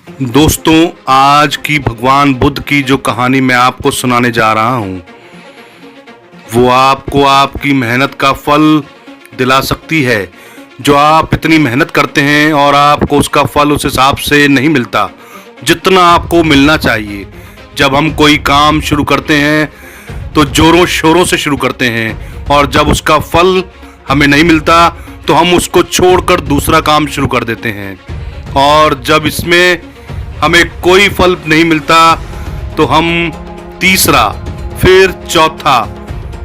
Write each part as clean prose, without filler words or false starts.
दोस्तों, आज की भगवान बुद्ध की जो कहानी मैं आपको सुनाने जा रहा हूँ वो आपको आपकी मेहनत का फल दिला सकती है। जो आप इतनी मेहनत करते हैं और आपको उसका फल उस हिसाब से नहीं मिलता जितना आपको मिलना चाहिए। जब हम कोई काम शुरू करते हैं तो जोरों शोरों से शुरू करते हैं और जब उसका फल हमें नहीं मिलता तो हम उसको छोड़कर दूसरा काम शुरू कर देते हैं। और जब इसमें हमें कोई फल नहीं मिलता तो हम तीसरा, फिर चौथा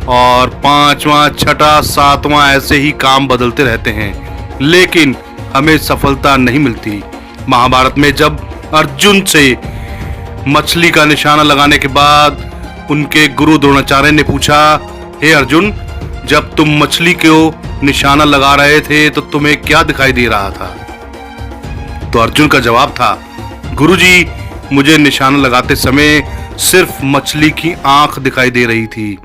और पांचवा, छठा, सातवां ऐसे ही काम बदलते रहते हैं, लेकिन हमें सफलता नहीं मिलती। महाभारत में जब अर्जुन से मछली का निशाना लगाने के बाद उनके गुरु द्रोणाचार्य ने पूछा, हे अर्जुन, जब तुम मछली को निशाना लगा रहे थे तो तुम्हें क्या दिखाई दे रहा था? तो अर्जुन का जवाब था, गुरुजी, मुझे निशाना लगाते समय सिर्फ मछली की आंख दिखाई दे रही थी,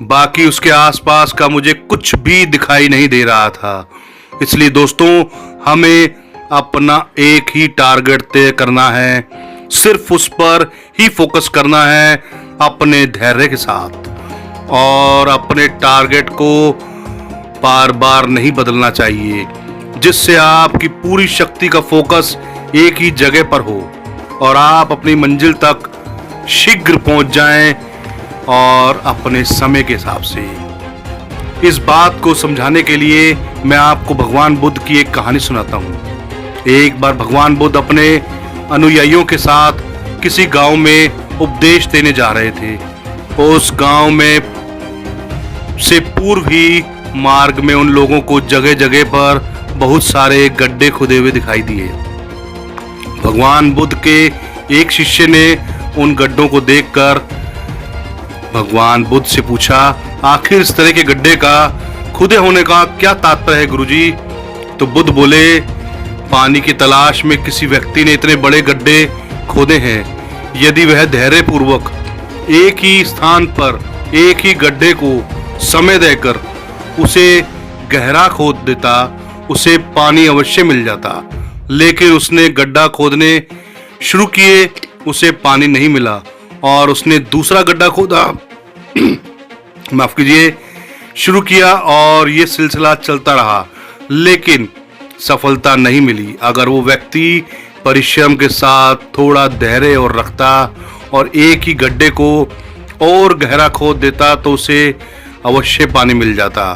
बाकी उसके आसपास का मुझे कुछ भी दिखाई नहीं दे रहा था। इसलिए दोस्तों, हमें अपना एक ही टारगेट तय करना है, सिर्फ उस पर ही फोकस करना है अपने धैर्य के साथ, और अपने टारगेट को बार बार नहीं बदलना चाहिए, जिससे आपकी पूरी शक्ति का फोकस एक ही जगह पर हो और आप अपनी मंजिल तक शीघ्र पहुंच जाएं और अपने समय के हिसाब से। इस बात को समझाने के लिए मैं आपको भगवान बुद्ध की एक कहानी सुनाता हूं। एक बार भगवान बुद्ध अपने अनुयायियों के साथ किसी गांव में उपदेश देने जा रहे थे। उस गांव में से पूर्व ही मार्ग में उन लोगों को जगह जगह पर बहुत सारे गड्ढे खुदे हुए दिखाई दिए। भगवान बुद्ध के एक शिष्य ने उन गड्ढों को देखकर भगवान बुद्ध से पूछा, आखिर इस तरह के गड्ढे का खुदे होने का क्या तात्पर्य है गुरुजी? तो बुद्ध बोले, पानी की तलाश में किसी व्यक्ति ने इतने बड़े गड्ढे खोदे हैं। यदि वह धैर्य पूर्वक एक ही स्थान पर एक ही गड्ढे को समय देकर उसे गहरा खोद देता, उसे पानी अवश्य मिल जाता। लेकिन उसने गड्ढा खोदने शुरू किए, उसे पानी नहीं मिला और उसने दूसरा गड्ढा खोदा माफ कीजिए शुरू किया और ये सिलसिला चलता रहा, लेकिन सफलता नहीं मिली। अगर वो व्यक्ति परिश्रम के साथ थोड़ा धैर्य और रखता और एक ही गड्ढे को और गहरा खोद देता तो उसे अवश्य पानी मिल जाता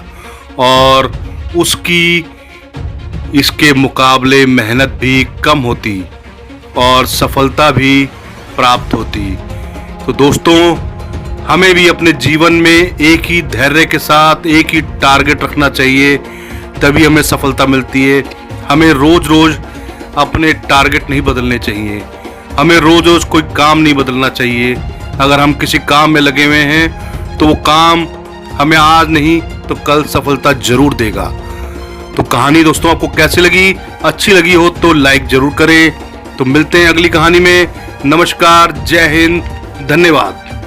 और उसकी इसके मुकाबले मेहनत भी कम होती और सफलता भी प्राप्त होती। तो दोस्तों, हमें भी अपने जीवन में एक ही धैर्य के साथ एक ही टारगेट रखना चाहिए, तभी हमें सफलता मिलती है। हमें रोज रोज अपने टारगेट नहीं बदलने चाहिए, हमें रोज रोज कोई काम नहीं बदलना चाहिए। अगर हम किसी काम में लगे हुए हैं तो वो काम हमें आज नहीं तो कल सफलता जरूर देगा। तो कहानी दोस्तों आपको कैसी लगी? अच्छी लगी हो तो लाइक जरूर करें। तो मिलते हैं अगली कहानी में। नमस्कार, जय हिंद, धन्यवाद।